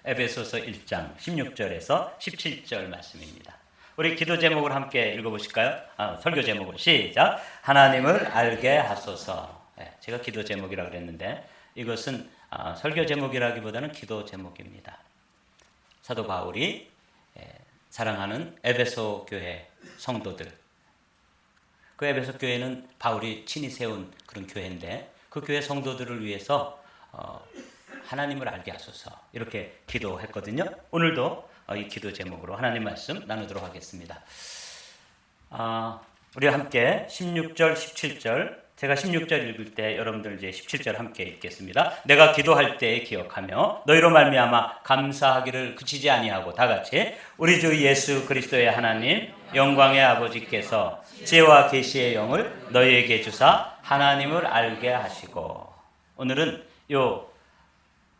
에베소서 1장 16절에서 17절 말씀입니다. 우리 기도 제목을 함께 읽어보실까요? 설교 제목을 시작. 하나님을 알게 하소서. 제가 기도 제목이라고 그랬는데 이것은 설교 제목이라기보다는 기도 제목입니다. 사도 바울이 사랑하는 에베소 교회 성도들, 그 에베소 교회는 바울이 친히 세운 그런 교회인데 그 교회 성도들을 위해서 하나님을 알게 하소서 이렇게 기도했거든요. 오늘도 이 기도 제목으로 하나님 말씀 나누도록 하겠습니다. 우리 함께 16절, 17절, 제가 16절 읽을 때 여러분들 이제 17절 함께 읽겠습니다. 내가 기도할 때 기억하며 너희로 말미암아 감사하기를 그치지 아니하고 다 같이 우리 주 예수 그리스도의 하나님 영광의 아버지께서 지혜와 계시의 영을 너희에게 주사 하나님을 알게 하시고. 오늘은 요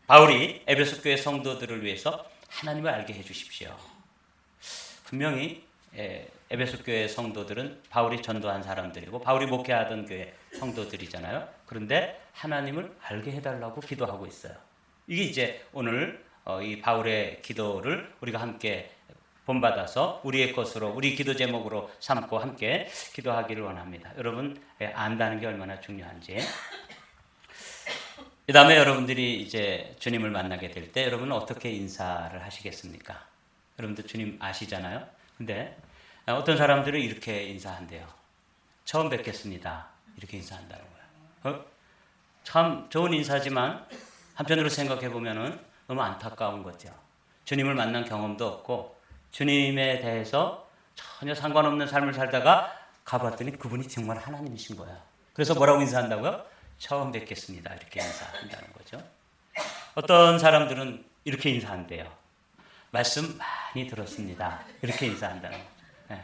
바울이 에베소 교회 성도들을 위해서 하나님을 알게 해 주십시오. 분명히 에베소 교회 성도들은 바울이 전도한 사람들이고 바울이 목회하던 교회 성도들이잖아요. 그런데 하나님을 알게 해달라고 기도하고 있어요. 이게 이제 오늘 이 바울의 기도를 우리가 함께 본받아서 우리의 것으로 우리 기도 제목으로 삼고 함께 기도하기를 원합니다. 여러분 안다는 게 얼마나 중요한지. 그 다음에 여러분들이 이제 주님을 만나게 될 때 여러분은 어떻게 인사를 하시겠습니까? 여러분들 주님 아시잖아요. 근데 어떤 사람들은 이렇게 인사한대요. 처음 뵙겠습니다. 이렇게 인사한다는 거예요. 참 좋은 인사지만 한편으로 생각해 보면은 너무 안타까운 거죠. 주님을 만난 경험도 없고 주님에 대해서 전혀 상관없는 삶을 살다가 가봤더니 그분이 정말 하나님이신 거야. 그래서 뭐라고 인사한다고요? 처음 뵙겠습니다. 이렇게 인사한다는 거죠. 어떤 사람들은 이렇게 인사한대요. 말씀 많이 들었습니다. 이렇게 인사한다는 거죠.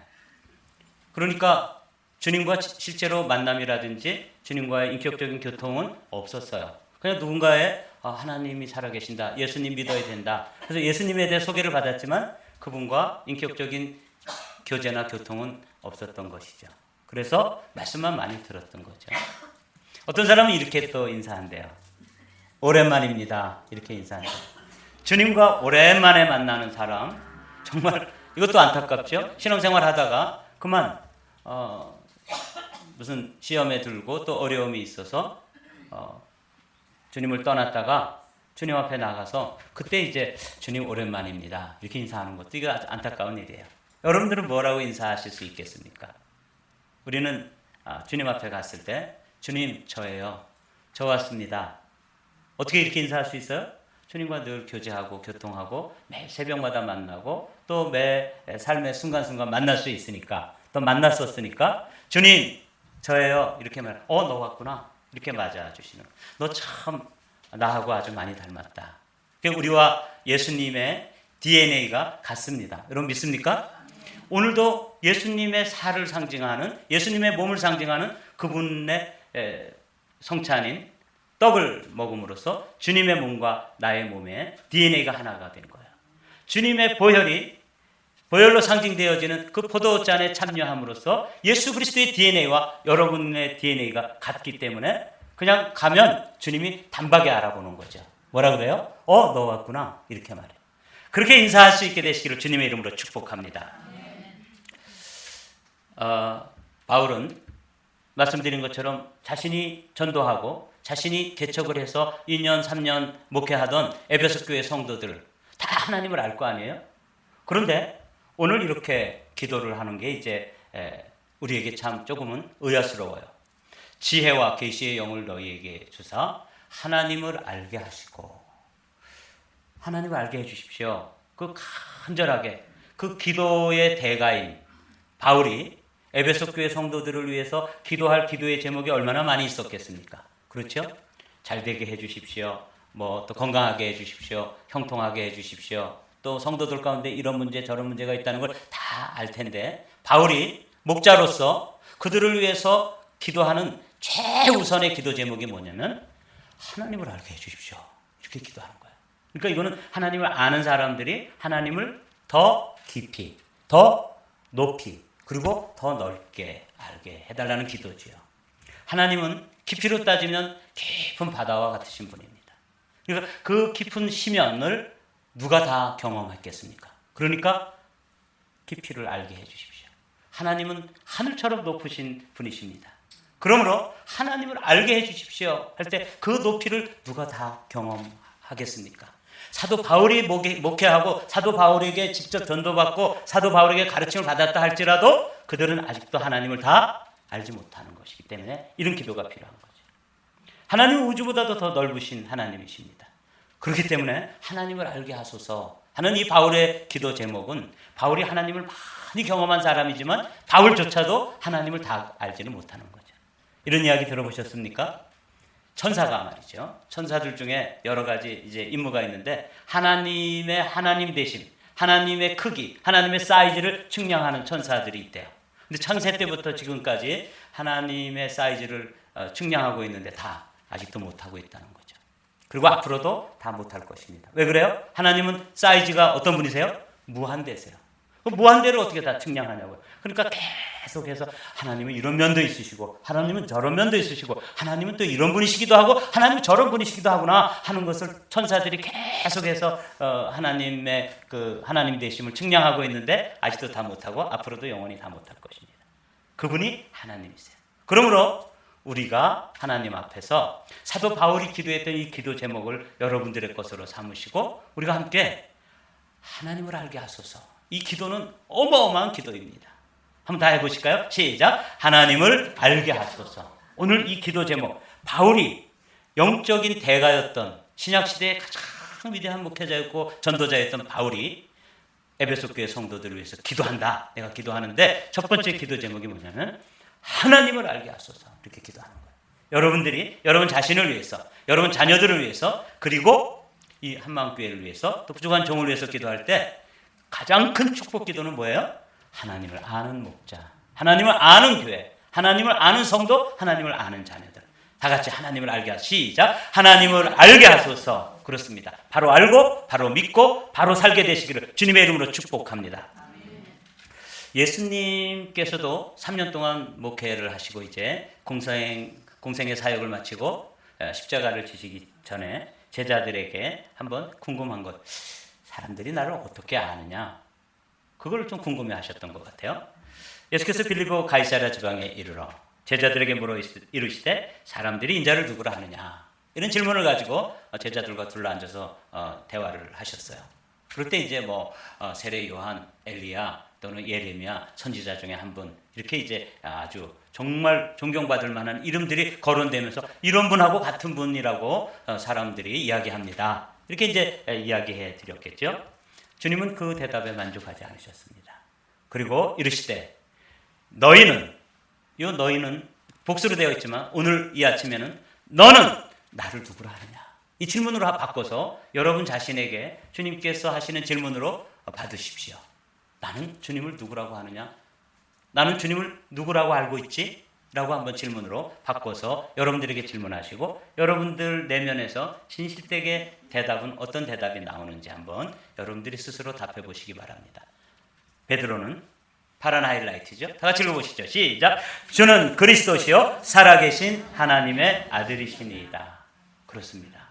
그러니까 주님과 실제로 만남이라든지 주님과의 인격적인 교통은 없었어요. 그냥 누군가의 하나님이 살아계신다. 예수님 믿어야 된다. 그래서 예수님에 대해 소개를 받았지만 그분과 인격적인 교제나 교통은 없었던 것이죠. 그래서 말씀만 많이 들었던 거죠. 어떤 사람은 이렇게 또 인사한대요. 오랜만입니다. 이렇게 인사한대요. 주님과 오랜만에 만나는 사람, 정말 이것도 안타깝죠. 신앙생활 하다가 그만 무슨 시험에 들고 또 어려움이 있어서 주님을 떠났다가 주님 앞에 나가서 그때 이제 주님 오랜만입니다. 이렇게 인사하는 것도 이거 아주 안타까운 일이에요. 여러분들은 뭐라고 인사하실 수 있겠습니까? 우리는 주님 앞에 갔을 때 주님 저예요. 저 왔습니다. 어떻게 이렇게 인사할 수 있어요? 주님과 늘 교제하고 교통하고 매 새벽마다 만나고 또 매 삶의 순간순간 만날 수 있으니까 또 만났었으니까 주님 저예요. 이렇게 말. 너 왔구나. 이렇게 맞아주시는. 너 참 나하고 아주 많이 닮았다. 우리와 예수님의 DNA가 같습니다. 여러분 믿습니까? 오늘도 예수님의 살을 상징하는 예수님의 몸을 상징하는 그분의 성찬인 떡을 먹음으로써 주님의 몸과 나의 몸의 DNA가 하나가 된 거예요. 주님의 보혈로 상징되어지는 그 포도잔에 참여함으로써 예수 그리스도의 DNA와 여러분의 DNA가 같기 때문에 그냥 가면 주님이 단박에 알아보는 거죠. 뭐라 그래요? 너 왔구나. 이렇게 말해요. 그렇게 인사할 수 있게 되시기를 주님의 이름으로 축복합니다. 바울은 말씀드린 것처럼 자신이 전도하고 자신이 개척을 해서 2년, 3년 목회하던 에베소 교회 성도들 다 하나님을 알 거 아니에요? 그런데 오늘 이렇게 기도를 하는 게 이제 우리에게 참 조금은 의아스러워요. 지혜와 계시의 영을 너희에게 주사 하나님을 알게 하시고 하나님을 알게 해주십시오. 그 간절하게 그 기도의 대가인 바울이 에베소 교회 성도들을 위해서 기도할 기도의 제목이 얼마나 많이 있었겠습니까? 그렇죠? 잘 되게 해주십시오. 또 건강하게 해주십시오. 형통하게 해주십시오. 또 성도들 가운데 이런 문제 저런 문제가 있다는 걸 다 알 텐데 바울이 목자로서 그들을 위해서 기도하는 최우선의 기도 제목이 뭐냐면 하나님을 알게 해주십시오. 이렇게 기도하는 거예요. 그러니까 이거는 하나님을 아는 사람들이 하나님을 더 깊이, 더 높이 그리고 더 넓게 알게 해달라는 기도지요. 하나님은 깊이로 따지면 깊은 바다와 같으신 분입니다. 그러니까 그 깊은 심연을 누가 다 경험했겠습니까? 그러니까 깊이를 알게 해주십시오. 하나님은 하늘처럼 높으신 분이십니다. 그러므로 하나님을 알게 해주십시오 할 때 그 높이를 누가 다 경험하겠습니까? 사도 바울이 목회하고 사도 바울에게 직접 전도받고 사도 바울에게 가르침을 받았다 할지라도 그들은 아직도 하나님을 다 알지 못하는 것이기 때문에 이런 기도가 필요한 거죠. 하나님은 우주보다도 더 넓으신 하나님이십니다. 그렇기 때문에 하나님을 알게 하소서 하는 이 바울의 기도 제목은 바울이 하나님을 많이 경험한 사람이지만 바울조차도 하나님을 다 알지는 못하는 거죠. 이런 이야기 들어보셨습니까? 천사가 말이죠. 천사들 중에 여러 가지 이제 임무가 있는데 하나님의 하나님 되심, 하나님의 크기, 하나님의 사이즈를 측량하는 천사들이 있대요. 근데 창세 때부터 지금까지 하나님의 사이즈를 측량하고 있는데 다 아직도 못하고 있다는 거죠. 그리고 앞으로도 다 못할 것입니다. 왜 그래요? 하나님은 사이즈가 어떤 분이세요? 무한대세요. 무한대를 어떻게 다 측량하냐고요. 그러니까 계속해서 하나님은 이런 면도 있으시고 하나님은 저런 면도 있으시고 하나님은 또 이런 분이시기도 하고 하나님은 저런 분이시기도 하구나 하는 것을 천사들이 계속해서 하나님의 그 하나님 되심을 측량하고 있는데 아직도 다 못하고 앞으로도 영원히 다 못할 것입니다. 그분이 하나님이세요. 그러므로 우리가 하나님 앞에서 사도 바울이 기도했던 이 기도 제목을 여러분들의 것으로 삼으시고 우리가 함께 하나님을 알게 하소서. 이 기도는 어마어마한 기도입니다. 한번 다 해보실까요? 시작. 하나님을 알게 하소서. 오늘 이 기도 제목, 바울이 영적인 대가였던 신약시대의 가장 위대한 목회자였고 전도자였던 바울이 에베소 교회 성도들을 위해서 기도한다. 내가 기도하는데 첫 번째 기도 제목이 뭐냐면 하나님을 알게 하소서. 이렇게 기도하는 거예요. 여러분들이 여러분 자신을 위해서, 여러분 자녀들을 위해서, 그리고 이 한마음교회를 위해서, 또 부족한 종을 위해서 기도할 때 가장 큰 축복 기도는 뭐예요? 하나님을 아는 목자, 하나님을 아는 교회, 하나님을 아는 성도, 하나님을 아는 자녀들. 다 같이 하나님을 알게 하소서. 시작. 하나님을 알게 하소서. 그렇습니다. 바로 알고, 바로 믿고, 바로 살게 되시기를 주님의 이름으로 축복합니다. 예수님께서도 3년 동안 목회를 하시고 이제 공생의 사역을 마치고 십자가를 지시기 전에 제자들에게 한번 궁금한 것, 사람들이 나를 어떻게 아느냐, 그걸 좀 궁금해 하셨던 것 같아요. 예수께서 빌립보 가이사랴 지방에 이르러 제자들에게 물어 이르시되 사람들이 인자를 누구라 하느냐, 이런 질문을 가지고 제자들과 둘러앉아서 대화를 하셨어요. 그럴 때 이제 세례 요한, 엘리야 또는 예레미야 선지자 중에 한 분, 이렇게 이제 아주 정말 존경받을 만한 이름들이 거론되면서 이런 분하고 같은 분이라고 사람들이 이야기합니다. 이렇게 이제 이야기해 드렸겠죠. 주님은 그 대답에 만족하지 않으셨습니다. 그리고 이르시되 너희는, 이 너희는 복수로 되어 있지만 오늘 이 아침에는 너는 나를 누구라 하느냐, 이 질문으로 바꿔서 여러분 자신에게 주님께서 하시는 질문으로 받으십시오. 나는 주님을 누구라고 하느냐? 나는 주님을 누구라고 알고 있지? 라고 한번 질문으로 바꿔서 여러분들에게 질문하시고 여러분들 내면에서 진실되게 대답은 어떤 대답이 나오는지 한번 여러분들이 스스로 답해 보시기 바랍니다. 베드로는 파란 하이라이트죠. 다 같이 읽어보시죠. 시작. 주는 그리스도시요 살아계신 하나님의 아들이시니이다. 그렇습니다.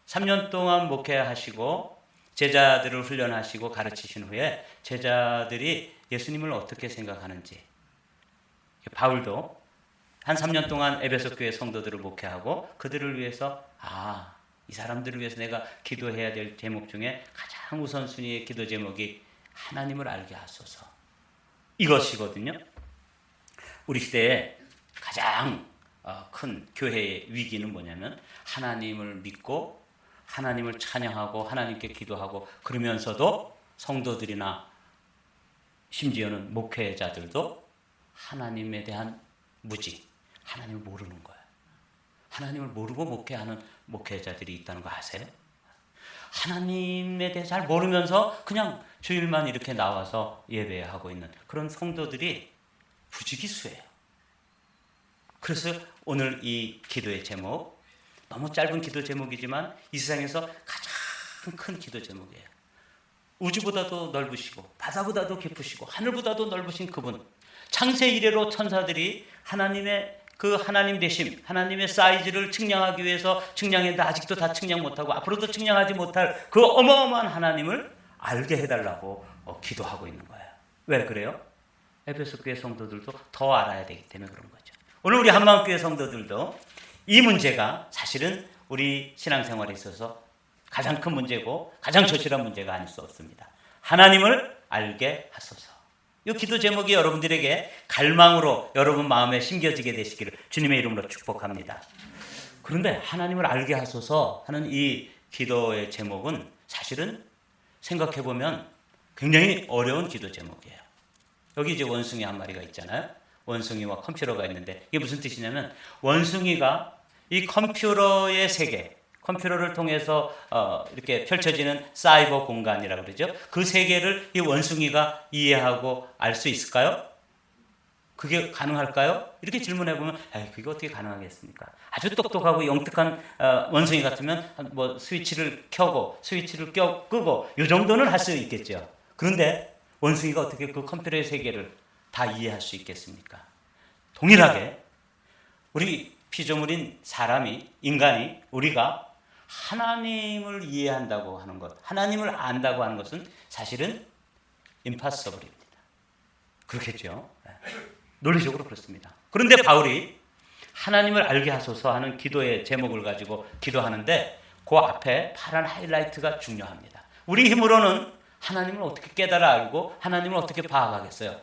3년 동안 목회하시고 제자들을 훈련하시고 가르치신 후에 제자들이 예수님을 어떻게 생각하는지, 바울도 한 3년 동안 에베소 교회 성도들을 목회하고 그들을 위해서 이 사람들을 위해서 내가 기도해야 될 제목 중에 가장 우선순위의 기도 제목이 하나님을 알게 하소서, 이것이거든요. 우리 시대에 가장 큰 교회의 위기는 뭐냐면 하나님을 믿고 하나님을 찬양하고 하나님께 기도하고 그러면서도 성도들이나 심지어는 목회자들도 하나님에 대한 무지, 하나님을 모르는 거예요. 하나님을 모르고 목회하는 목회자들이 있다는 거 아세요? 하나님에 대해 잘 모르면서 그냥 주일만 이렇게 나와서 예배하고 있는 그런 성도들이 부지기수예요. 그래서 오늘 이 기도의 제목, 너무 짧은 기도 제목이지만 이 세상에서 가장 큰 기도 제목이에요. 우주보다도 넓으시고 바다보다도 깊으시고 하늘보다도 넓으신 그분, 창세 이래로 천사들이 하나님의 그 하나님 되심, 하나님의 사이즈를 측량하기 위해서 측량했는데 아직도 다 측량 못하고 앞으로도 측량하지 못할 그 어마어마한 하나님을 알게 해달라고 기도하고 있는 거예요. 왜 그래요? 에베소 교회 성도들도 더 알아야 되기 때문에 그런 거죠. 오늘 우리 한마음교회 성도들도 이 문제가 사실은 우리 신앙생활에 있어서 가장 큰 문제고 가장 절실한 문제가 아닐 수 없습니다. 하나님을 알게 하소서. 이 기도 제목이 여러분들에게 갈망으로 여러분 마음에 심겨지게 되시기를 주님의 이름으로 축복합니다. 그런데 하나님을 알게 하소서 하는 이 기도의 제목은 사실은 생각해보면 굉장히 어려운 기도 제목이에요. 여기 이제 원숭이 한 마리가 있잖아요. 원숭이와 컴퓨터가 있는데 이게 무슨 뜻이냐면 원숭이가 이 컴퓨터의 세계, 컴퓨터를 통해서 이렇게 펼쳐지는 사이버 공간이라고 그러죠. 그 세계를 이 원숭이가 이해하고 알 수 있을까요? 그게 가능할까요? 이렇게 질문해보면 그게 어떻게 가능하겠습니까? 아주 똑똑하고 영특한 원숭이 같으면 뭐 스위치를 켜고 스위치를 끄고 이 정도는 할 수 있겠죠. 그런데 원숭이가 어떻게 그 컴퓨터의 세계를 다 이해할 수 있겠습니까? 동일하게 우리 피조물인 사람이, 인간이, 우리가 하나님을 이해한다고 하는 것, 하나님을 안다고 하는 것은 사실은 impossible입니다. 그렇겠죠? 논리적으로 그렇습니다. 그런데 바울이 하나님을 알게 하소서 하는 기도의 제목을 가지고 기도하는데 그 앞에 파란 하이라이트가 중요합니다. 우리 힘으로는 하나님을 어떻게 깨달아 알고 하나님을 어떻게 파악하겠어요?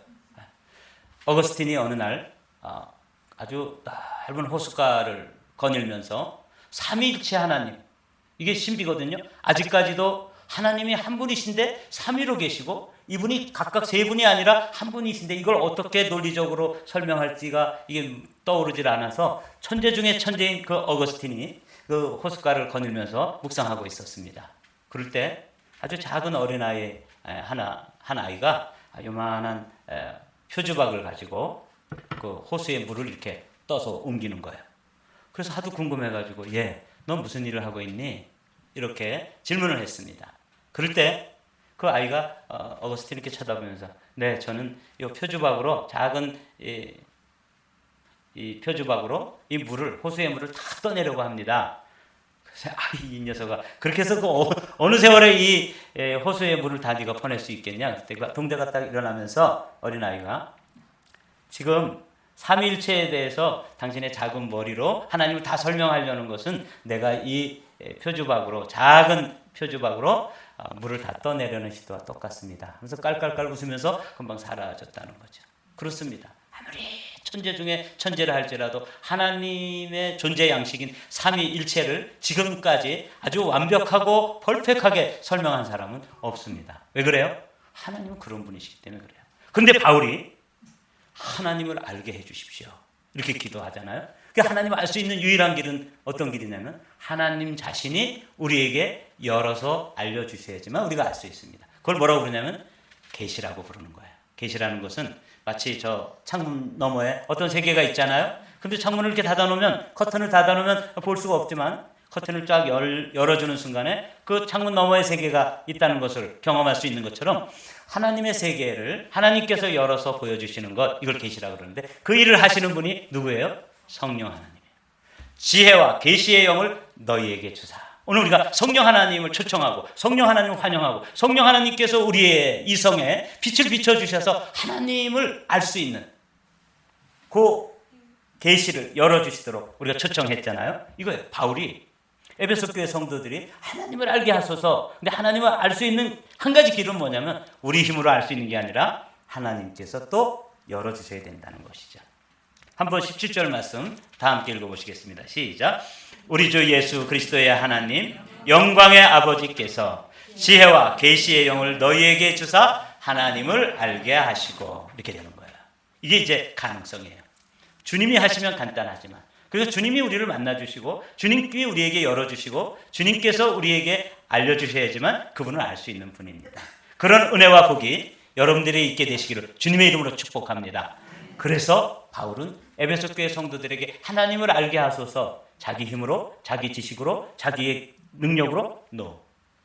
어거스틴이 어느 날 아주 넓은 호숫가를 거닐면서 삼위일체 하나님, 이게 신비거든요. 아직까지도 하나님이 한 분이신데 삼위로 계시고 이분이 각각 세 분이 아니라 한 분이신데 이걸 어떻게 논리적으로 설명할지가 이게 떠오르질 않아서 천재 중에 천재인 그 어거스틴이 그 호숫가를 거닐면서 묵상하고 있었습니다. 그럴 때 아주 작은 어린아이 한 아이가 요만한 표주박을 가지고 그 호수의 물을 이렇게 떠서 옮기는 거예요. 그래서 하도 궁금해가지고 넌 무슨 일을 하고 있니? 이렇게 질문을 했습니다. 그럴 때 그 아이가 어거스틴 이렇게 쳐다보면서 저는 이 표주박으로 작은 이 표주박으로 이 물을 호수의 물을 다 떠내려고 합니다. 그래서 이 녀석아 그렇게 해서 어느 세월에 이 호수의 물을 다 네가 퍼낼 수 있겠냐? 그때 동대가 딱 일어나면서 어린아이가 지금 삼위일체에 대해서 당신의 작은 머리로 하나님을 다 설명하려는 것은 내가 이 표주박으로 작은 표주박으로 물을 다 떠내려는 시도와 똑같습니다. 그래서 깔깔깔 웃으면서 금방 사라졌다는 거죠. 그렇습니다. 아무리 천재 중에 천재라 할지라도 하나님의 존재 양식인 삼위일체를 지금까지 아주 완벽하고 퍼펙트하게 설명한 사람은 없습니다. 왜 그래요? 하나님은 그런 분이시기 때문에 그래요. 그런데 바울이 하나님을 알게 해주십시오. 이렇게 기도하잖아요. 그 하나님을 알 수 있는 유일한 길은 어떤 길이냐면 하나님 자신이 우리에게 열어서 알려주셔야지만 우리가 알 수 있습니다. 그걸 뭐라고 부르냐면 계시라고 부르는 거예요. 계시라는 것은 마치 저 창문 너머에 어떤 세계가 있잖아요. 근데 창문을 이렇게 닫아놓으면 커튼을 닫아놓으면 볼 수가 없지만 커튼을 쫙 열어주는 순간에 그 창문 너머의 세계가 있다는 것을 경험할 수 있는 것처럼 하나님의 세계를 하나님께서 열어서 보여주시는 것, 이걸 계시라고 그러는데 그 일을 하시는 분이 누구예요? 성령 하나님이에요. 지혜와 계시의 영을 너희에게 주사. 오늘 우리가 성령 하나님을 초청하고 성령 하나님을 환영하고 성령 하나님께서 우리의 이성에 빛을 비춰주셔서 하나님을 알 수 있는 그 계시를 열어주시도록 우리가 초청했잖아요. 이거예요. 바울이 에베소 교회 성도들이 하나님을 알게 하소서. 근데 하나님을 알 수 있는 한 가지 길은 뭐냐면 우리 힘으로 알 수 있는 게 아니라 하나님께서 또 열어주셔야 된다는 것이죠. 한번 17절 말씀 다 함께 읽어보시겠습니다. 시작. 우리 주 예수 그리스도의 하나님 영광의 아버지께서 지혜와 계시의 영을 너희에게 주사 하나님을 알게 하시고, 이렇게 되는 거예요. 이게 이제 가능성이에요. 주님이 하시면 간단하지만, 그래서 주님이 우리를 만나주시고 주님께 우리에게 열어주시고 주님께서 우리에게 알려주셔야지만 그분을 알 수 있는 분입니다. 그런 은혜와 복이 여러분들이 있게 되시기를 주님의 이름으로 축복합니다. 그래서 바울은 에베소 교회 성도들에게 하나님을 알게 하소서, 자기 힘으로, 자기 지식으로, 자기의 능력으로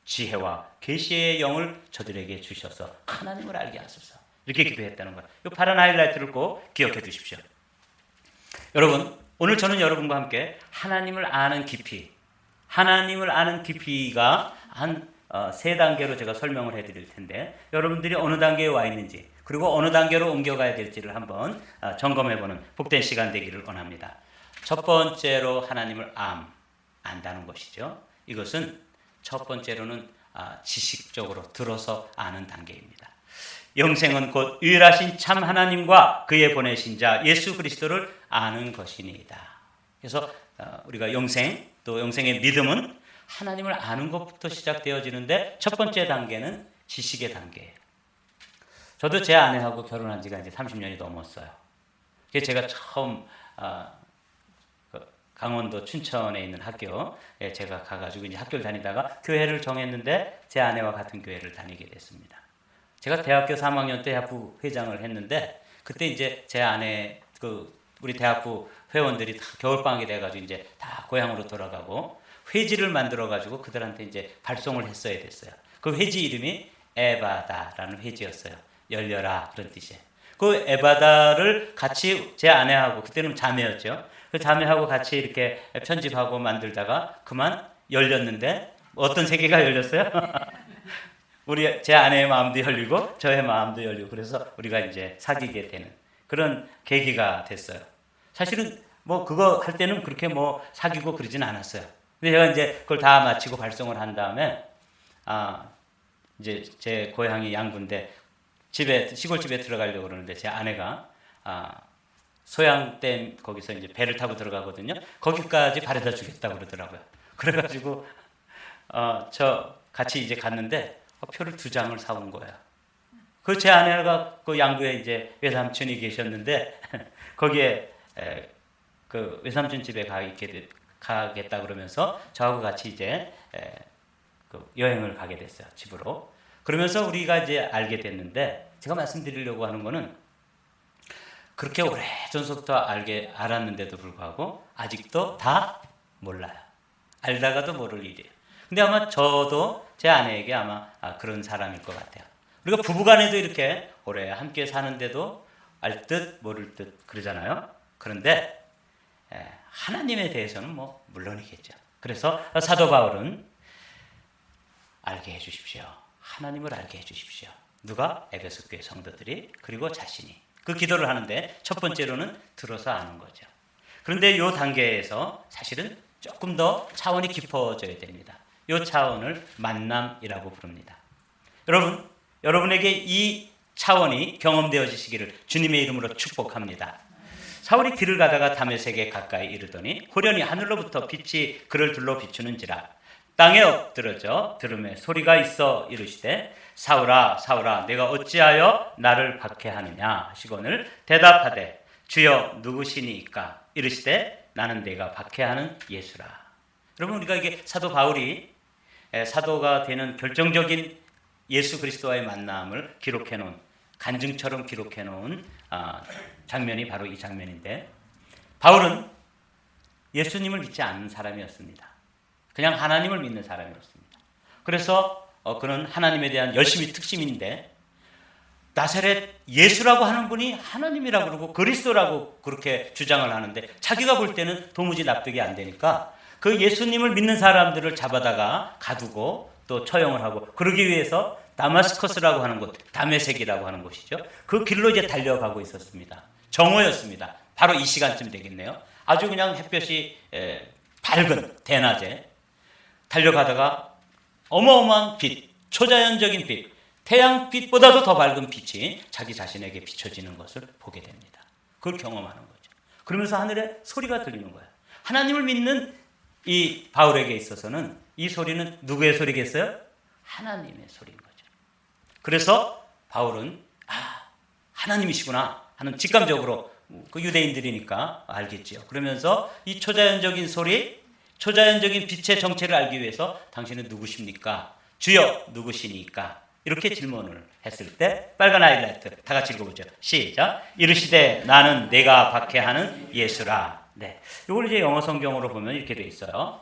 지혜와 계시의 영을 저들에게 주셔서 하나님을 알게 하소서, 이렇게 기도했다는 거예요. 이 파란 하이라이트를 꼭 기억해 두십시오. 여러분, 오늘 저는 여러분과 함께 하나님을 아는 깊이, 하나님을 아는 깊이가 한 세 단계로 제가 설명을 해드릴 텐데, 여러분들이 어느 단계에 와 있는지, 그리고 어느 단계로 옮겨가야 될지를 한번 점검해보는 복된 시간 되기를 원합니다. 첫 번째로 하나님을 안다는 것이죠. 이것은 첫 번째로는 지식적으로 들어서 아는 단계입니다. 영생은 곧 유일하신 참 하나님과 그의 보내신 자 예수 그리스도를 아는 것이니이다. 그래서 우리가 영생, 또 영생의 믿음은 하나님을 아는 것부터 시작되어지는데, 첫 번째 단계는 지식의 단계예요. 저도 제 아내하고 결혼한 지가 이제 30년이 넘었어요. 제가 처음 강원도 춘천에 있는 학교에 제가 가가지고 이제 학교를 다니다가 교회를 정했는데, 제 아내와 같은 교회를 다니게 됐습니다. 제가 대학교 3학년 때 대학부 회장을 했는데, 그때 이제 제 아내 우리 대학부 회원들이 다 겨울방학이 돼가지고 이제 다 고향으로 돌아가고 회지를 만들어가지고 그들한테 이제 발송을 했어야 됐어요. 그 회지 이름이 에바다라는 회지였어요. 열려라, 그런 뜻이에요. 그 에바다를 같이 제 아내하고, 그때는 자매였죠. 그 자매하고 같이 이렇게 편집하고 만들다가 그만 열렸는데, 어떤 세계가 열렸어요? 제 아내의 마음도 열리고 저의 마음도 열리고, 그래서 우리가 이제 사귀게 되는 그런 계기가 됐어요. 사실은 뭐 그거 할 때는 그렇게 뭐 사귀고 그러진 않았어요. 근데 제가 이제 그걸 다 마치고 발송을 한 다음에 이제 제 고향이 양구인데 시골집에 들어가려고 그러는데, 제 아내가 소양댐 거기서 이제 배를 타고 들어가거든요. 거기까지 바래다 주겠다고 그러더라고요. 그래가지고 저 같이 이제 갔는데 표를 2장을 사온 거예요. 그 제 아내가 그 양구에 이제 외삼촌이 계셨는데 거기에 그 외삼촌 집에 가겠다 그러면서 저하고 같이 이제 그 여행을 가게 됐어요, 집으로. 그러면서 우리가 이제 알게 됐는데, 제가 말씀드리려고 하는 거는 그렇게 오래전부터 알았는데도 불구하고 아직도 다 몰라요. 알다가도 모를 일이에요. 근데 아마 저도 제 아내에게 아마 그런 사람일 것 같아요. 우리가 부부간에도 이렇게 오래 함께 사는데도 알 듯 모를 듯 그러잖아요. 그런데 하나님에 대해서는 뭐 물론이겠죠. 그래서 사도 바울은 알게 해주십시오. 하나님을 알게 해주십시오. 누가? 에베소 교회 성도들이, 그리고 자신이. 그 기도를 하는데 첫 번째로는 들어서 아는 거죠. 그런데 이 단계에서 사실은 조금 더 차원이 깊어져야 됩니다. 이 차원을 만남이라고 부릅니다. 여러분에게 이 차원이 경험되어지시기를 주님의 이름으로 축복합니다. 사울이 길을 가다가 다메섹에 가까이 이르더니 호련히 하늘로부터 빛이 그를 둘러 비추는지라. 땅에 엎드러져 들음에 소리가 있어 이르시되 사울아 사울아 내가 어찌하여 나를 박해하느냐 하시거늘 대답하되 주여 누구시니까 이르시되 나는 내가 박해하는 예수라. 여러분, 우리가 이게 사도 바울이 사도가 되는 결정적인 예수 그리스도와의 만남을 기록해 놓은, 간증처럼 기록해 놓은 장면이 바로 이 장면인데, 바울은 예수님을 믿지 않는 사람이었습니다. 그냥 하나님을 믿는 사람이었습니다. 그래서 그는 하나님에 대한 열심히 특심인데, 나사렛 예수라고 하는 분이 하나님이라고 그러고 그리스도라고 그렇게 주장을 하는데, 자기가 볼 때는 도무지 납득이 안 되니까 그 예수님을 믿는 사람들을 잡아다가 가두고 또 처형을 하고, 그러기 위해서 다마스커스라고 하는 곳, 다메섹이라고 하는 곳이죠. 그 길로 이제 달려가고 있었습니다. 정오였습니다. 바로 이 시간쯤 되겠네요. 아주 그냥 햇볕이 밝은 대낮에 달려가다가 어마어마한 빛, 초자연적인 빛, 태양빛보다도 더 밝은 빛이 자기 자신에게 비춰지는 것을 보게 됩니다. 그걸 경험하는 거죠. 그러면서 하늘에 소리가 들리는 거예요. 하나님을 믿는 이 바울에게 있어서는 이 소리는 누구의 소리겠어요? 하나님의 소리인 거죠. 그래서 바울은 하나님이시구나 하는 직감적으로, 그 유대인들이니까 알겠지요. 그러면서 이 초자연적인 소리, 초자연적인 빛의 정체를 알기 위해서 당신은 누구십니까? 주여 누구시니까? 이렇게 질문을 했을 때 빨간 하이라이트 다 같이 읽어보죠. 시작. 이르시되 나는 내가 박해하는 예수라. 네, 이걸 이제 영어 성경으로 보면 이렇게 돼 있어요.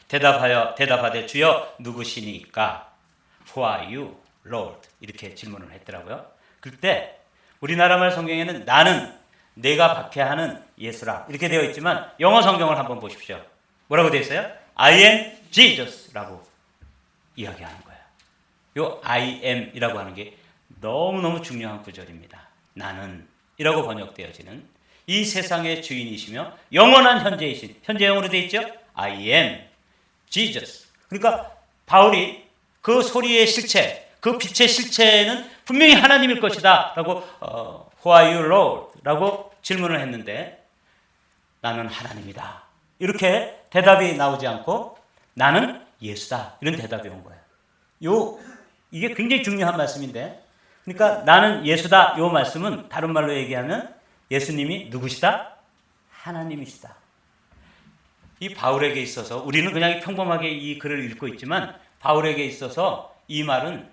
대답하되 주여 누구시니까? Who are you, Lord? 이렇게 질문을 했더라고요. 그때 우리나라 말 성경에는 나는 내가 박해하는 예수라 이렇게 되어 있지만 영어 성경을 한번 보십시오. 뭐라고 되어 있어요? I am Jesus라고 이야기하는 거예요. 요 I am이라고 하는 게 너무너무 중요한 구절입니다. 나는 이라고 번역되어지는 이 세상의 주인이시며 영원한 현재이신, 현재형으로 되어 있죠? I am Jesus. 그러니까 바울이 그 소리의 실체, 그 빛의 실체는 분명히 하나님일 것이다 라고 Who are you Lord? 라고 질문을 했는데 나는 하나님이다. 이렇게 대답이 나오지 않고 나는 예수다. 이런 대답이 온 거예요. 이게 굉장히 중요한 말씀인데 그러니까 나는 예수다. 이 말씀은 다른 말로 얘기하면 예수님이 누구시다? 하나님이시다. 이 바울에게 있어서 우리는 그냥 평범하게 이 글을 읽고 있지만 바울에게 있어서 이 말은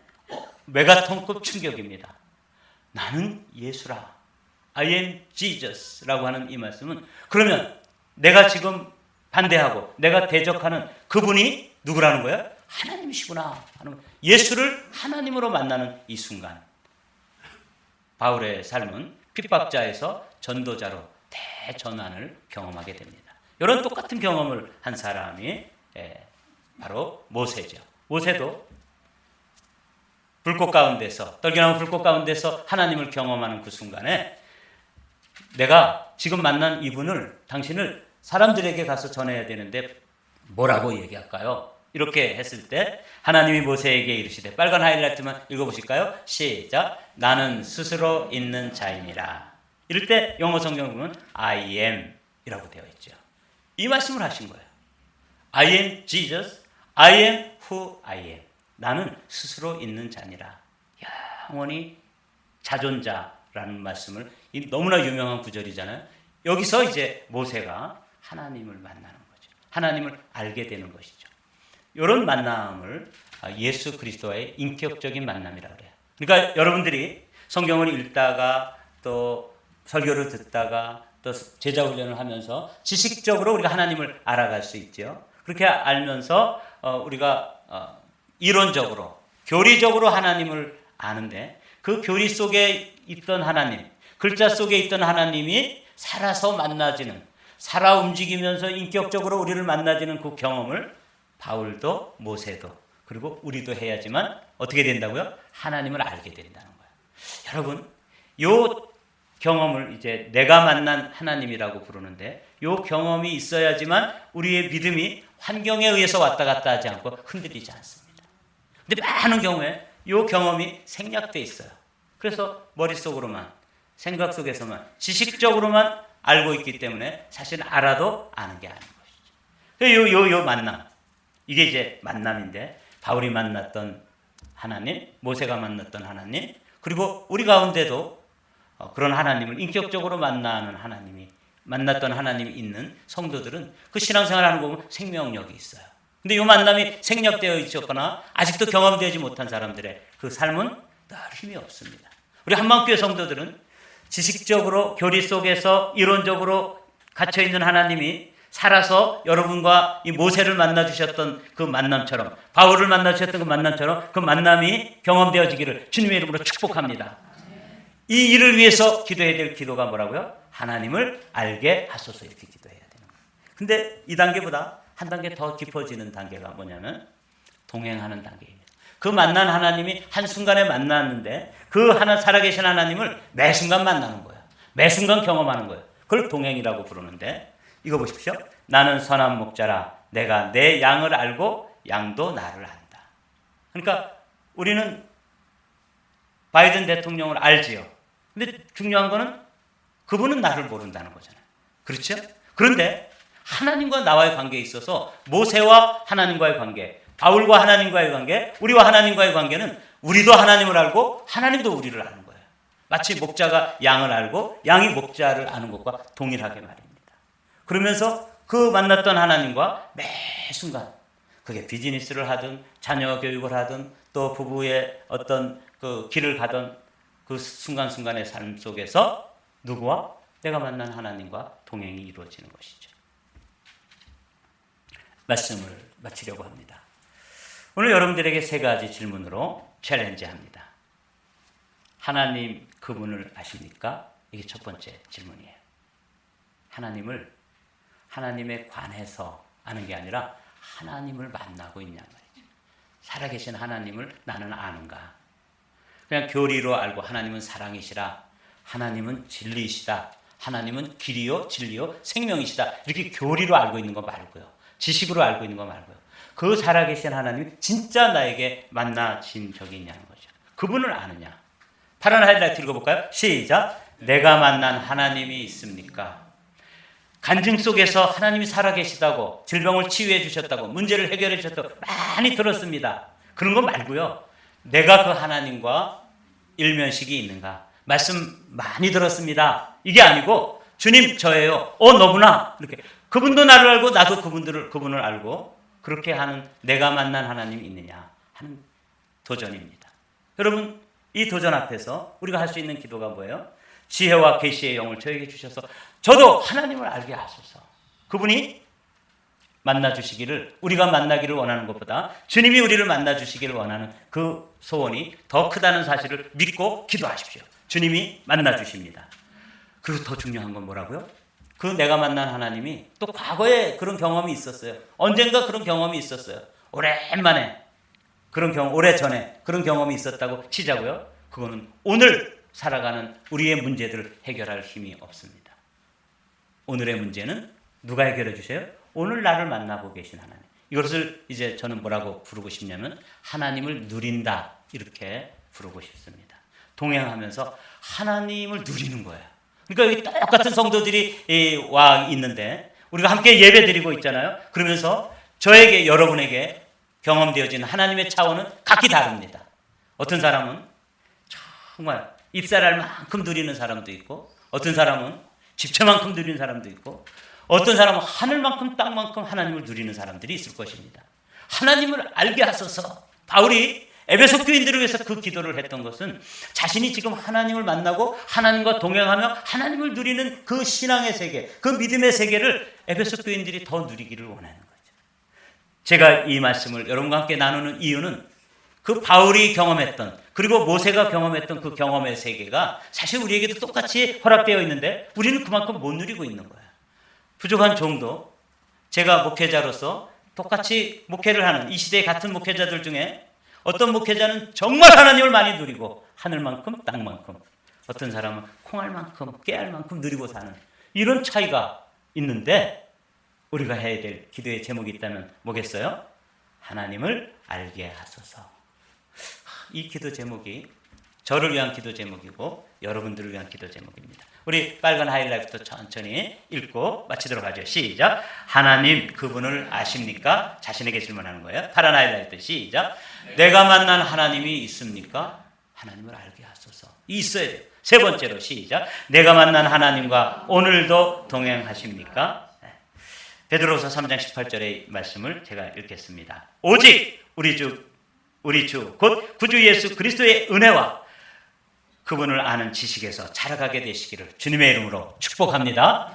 메가톤급 충격입니다. 나는 예수라. I am Jesus라고 하는 이 말씀은 그러면 내가 지금 반대하고 내가 대적하는 그분이 누구라는 거예요? 하나님이시구나. 예수를 하나님으로 만나는 이 순간 바울의 삶은 핍박자에서 전도자로 대전환을 경험하게 됩니다. 이런 똑같은 경험을 한 사람이 바로 모세죠. 모세도 불꽃 가운데서 떨겨나온 불꽃 가운데서 하나님을 경험하는 그 순간에 내가 지금 만난 이분을 당신을 사람들에게 가서 전해야 되는데 뭐라고 얘기할까요? 이렇게 했을 때 하나님이 모세에게 이르시되 빨간 하이라이트만 읽어보실까요? 시작. 나는 스스로 있는 자이니라. 이럴 때 영어 성경을 보면 I am 이라고 되어 있죠. 이 말씀을 하신 거예요. I am Jesus. I am who I am. 나는 스스로 있는 자니라. 영원히 자존자라는 말씀을 너무나 유명한 구절이잖아요. 여기서 이제 모세가 하나님을 만나는 거죠. 하나님을 알게 되는 것이죠. 이런 만남을 예수 그리스도와의 인격적인 만남이라고 해요. 그러니까 여러분들이 성경을 읽다가 또 설교를 듣다가 또 제자 훈련을 하면서 지식적으로 우리가 하나님을 알아갈 수 있죠. 그렇게 알면서 우리가 이론적으로 교리적으로 하나님을 아는데 그 교리 속에 있던 하나님, 글자 속에 있던 하나님이 살아서 만나지는, 살아 움직이면서 인격적으로 우리를 만나지는 그 경험을 바울도 모세도 그리고 우리도 해야지만 어떻게 된다고요? 하나님을 알게 된다는 거예요. 여러분, 요 경험을 이제 내가 만난 하나님이라고 부르는데 요 경험이 있어야지만 우리의 믿음이 환경에 의해서 왔다 갔다 하지 않고 흔들리지 않습니다. 근데 많은 경우에 요 경험이 생략돼 있어요. 그래서 머릿속으로만, 생각 속에서만, 지식적으로만 알고 있기 때문에 사실 알아도 아는 게 아닌 것이죠. 요 만남. 이게 이제 만남인데 바울이 만났던 하나님, 모세가 만났던 하나님, 그리고 우리 가운데도 그런 하나님을 인격적으로 만났던 하나님이 있는 성도들은 그 신앙생활하는 거 보면 생명력이 있어요. 근데 이 만남이 생략되어 있었거나 아직도 경험되지 못한 사람들의 그 삶은 늘 힘이 없습니다. 우리 한방교회 성도들은 지식적으로 교리 속에서 이론적으로 갇혀있는 하나님이 살아서 여러분과 이 모세를 만나주셨던 그 만남처럼 바울을 만나주셨던 그 만남처럼 그 만남이 경험되어지기를 주님의 이름으로 축복합니다. 이 일을 위해서 기도해야 될 기도가 뭐라고요? 하나님을 알게 하소서 이렇게 기도해야 되는 거예요. 근데 이 단계보다 한 단계 더 깊어지는 단계가 뭐냐면 동행하는 단계입니다. 그 만난 하나님이 한순간에 만났는데 그 살아계신 하나님을 매 순간 만나는 거예요. 매 순간 경험하는 거예요. 그걸 동행이라고 부르는데 이거 보십시오. 나는 선한 목자라 내가 내 양을 알고 양도 나를 안다. 그러니까 우리는 바이든 대통령을 알지요. 근데 중요한 거는 그분은 나를 모른다는 거잖아요. 그렇죠? 그런데 하나님과 나와의 관계에 있어서 모세와 하나님과의 관계, 바울과 하나님과의 관계, 우리와 하나님과의 관계는 우리도 하나님을 알고 하나님도 우리를 아는 거예요. 마치 목자가 양을 알고 양이 목자를 아는 것과 동일하게 말입니다. 그러면서 그 만났던 하나님과 매 순간 그게 비즈니스를 하든 자녀 교육을 하든 또 부부의 어떤 그 길을 가던 그 순간순간의 삶 속에서 누구와 내가 만난 하나님과 동행이 이루어지는 것이죠. 말씀을 마치려고 합니다. 오늘 여러분들에게 세 가지 질문으로 챌린지합니다. 하나님 그분을 아십니까? 이게 첫 번째 질문이에요. 하나님에 관해서 아는 게 아니라 하나님을 만나고 있냐 말이죠. 살아계신 하나님을 나는 아는가? 그냥 교리로 알고 하나님은 사랑이시라, 하나님은 진리이시다, 하나님은 길이요 진리요 생명이시다, 이렇게 교리로 알고 있는 거 말고요, 지식으로 알고 있는 거 말고요, 그 살아계신 하나님이 진짜 나에게 만나신 적이 있냐는 거죠. 그분을 아느냐. 파란 하이라이트 읽어볼까요? 시작. 내가 만난 하나님이 있습니까? 간증 속에서 하나님이 살아계시다고, 질병을 치유해 주셨다고, 문제를 해결해 주셨다고 많이 들었습니다. 그런 거 말고요, 내가 그 하나님과 일면식이 있는가. 말씀 많이 들었습니다. 이게 아니고 주님 저예요. 너구나. 이렇게 그분도 나를 알고 나도 그분을 알고 그렇게 하는 내가 만난 하나님이 있느냐 하는 도전입니다. 여러분, 이 도전 앞에서 우리가 할 수 있는 기도가 뭐예요? 지혜와 계시의 영을 저에게 주셔서 저도 하나님을 알게 하소서. 그분이 만나주시기를, 우리가 만나기를 원하는 것보다 주님이 우리를 만나주시기를 원하는 그 소원이 더 크다는 사실을 믿고 기도하십시오. 주님이 만나주십니다. 그리고 더 중요한 건 뭐라고요? 그 내가 만난 하나님이 또 과거에 그런 경험이 있었어요. 언젠가 그런 경험이 있었어요. 오랜만에 오래전에 그런 경험이 있었다고 치자고요. 그거는 오늘 살아가는 우리의 문제들을 해결할 힘이 없습니다. 오늘의 문제는 누가 해결해 주세요? 오늘 나를 만나고 계신 하나님. 이것을 이제 저는 뭐라고 부르고 싶냐면 하나님을 누린다, 이렇게 부르고 싶습니다. 동행하면서 하나님을 누리는 거예요. 그러니까 여기 똑같은 성도들이 와 있는데 우리가 함께 예배 드리고 있잖아요. 그러면서 저에게, 여러분에게 경험되어진 하나님의 차원은 각기 다릅니다. 어떤 사람은 정말 입살할 만큼 누리는 사람도 있고, 어떤 사람은 집채만큼 누리는 사람도 있고, 어떤 사람은 하늘만큼 땅만큼 하나님을 누리는 사람들이 있을 것입니다. 하나님을 알게 하소서. 바울이 에베소 교인들을 위해서 그 기도를 했던 것은 자신이 지금 하나님을 만나고 하나님과 동행하며 하나님을 누리는 그 신앙의 세계, 그 믿음의 세계를 에베소 교인들이 더 누리기를 원하는 거죠. 제가 이 말씀을 여러분과 함께 나누는 이유는 그 바울이 경험했던, 그리고 모세가 경험했던 그 경험의 세계가 사실 우리에게도 똑같이 허락되어 있는데 우리는 그만큼 못 누리고 있는 거예요. 부족한 종도, 제가 목회자로서 똑같이 목회를 하는 이 시대의 같은 목회자들 중에 어떤 목회자는 정말 하나님을 많이 누리고 하늘만큼 땅만큼, 어떤 사람은 콩알만큼 깨알만큼 누리고 사는 이런 차이가 있는데, 우리가 해야 될 기도의 제목이 있다면 뭐겠어요? 하나님을 알게 하소서. 이 기도 제목이 저를 위한 기도 제목이고 여러분들을 위한 기도 제목입니다. 우리 빨간 하이라이트부터 천천히 읽고 마치도록 하죠. 시작. 하나님 그분을 아십니까? 자신에게 질문하는 거예요. 파란 하이라이트 시작. 내가 만난 하나님이 있습니까? 하나님을 알게 하소서. 있어야 돼요. 세 번째로 시작. 내가 만난 하나님과 오늘도 동행하십니까? 베드로서 3장 18절의 말씀을 제가 읽겠습니다. 오직 우리 주 곧 구주 예수 그리스도의 은혜와 그분을 아는 지식에서 자라가게 되시기를 주님의 이름으로 축복합니다.